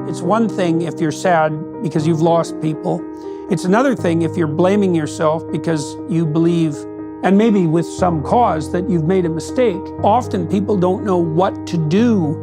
It's one thing if you're sad because you've lost people. It's another thing if you're blaming yourself because you believe, and maybe with some cause, that you've made a mistake. Often people don't know what to do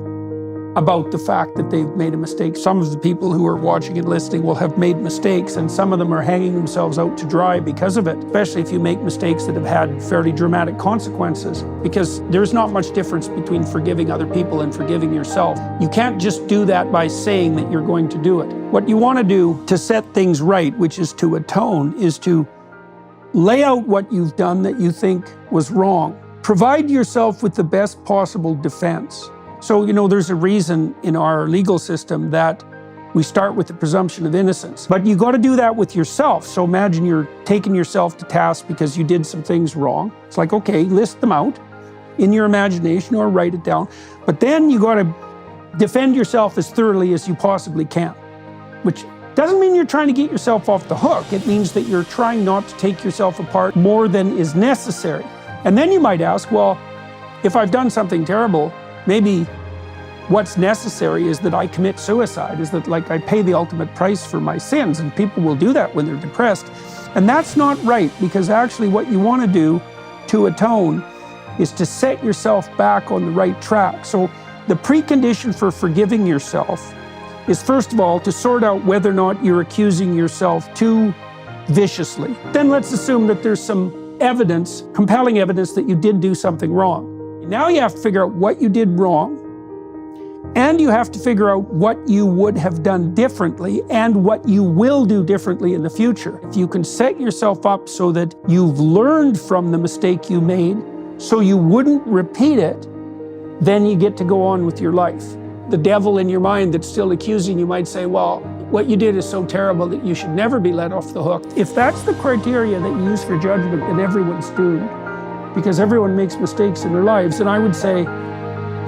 about the fact that they've made a mistake. Some of the people who are watching and listening will have made mistakes, and some of them are hanging themselves out to dry because of it, especially if you make mistakes that have had fairly dramatic consequences, because there's not much difference between forgiving other people and forgiving yourself. You can't just do that by saying that you're going to do it. What you want to do to set things right, which is to atone, is to lay out what you've done that you think was wrong. Provide yourself with the best possible defense. So, there's a reason in our legal system that we start with the presumption of innocence. But you got to do that with yourself. So imagine you're taking yourself to task because you did some things wrong. It's like, okay, list them out in your imagination or write it down. But then you got to defend yourself as thoroughly as you possibly can, which doesn't mean you're trying to get yourself off the hook. It means that you're trying not to take yourself apart more than is necessary. And then you might ask, well, if I've done something terrible, maybe what's necessary is that I commit suicide, is that I pay the ultimate price for my sins, and people will do that when they're depressed. And that's not right, because actually what you want to do to atone is to set yourself back on the right track. So the precondition for forgiving yourself is, first of all, to sort out whether or not you're accusing yourself too viciously. Then let's assume that there's some evidence, compelling evidence, that you did do something wrong. Now you have to figure out what you did wrong, and you have to figure out what you would have done differently and what you will do differently in the future. If you can set yourself up so that you've learned from the mistake you made so you wouldn't repeat it, then you get to go on with your life. The devil in your mind that's still accusing you might say, well, what you did is so terrible that you should never be let off the hook. If that's the criteria that you use for judgment, then everyone's doomed, because everyone makes mistakes in their lives. And I would say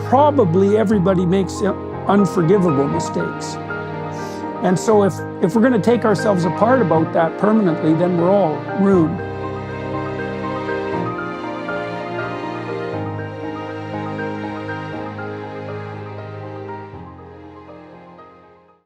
probably everybody makes unforgivable mistakes. And so if we're going to take ourselves apart about that permanently, then we're all ruined.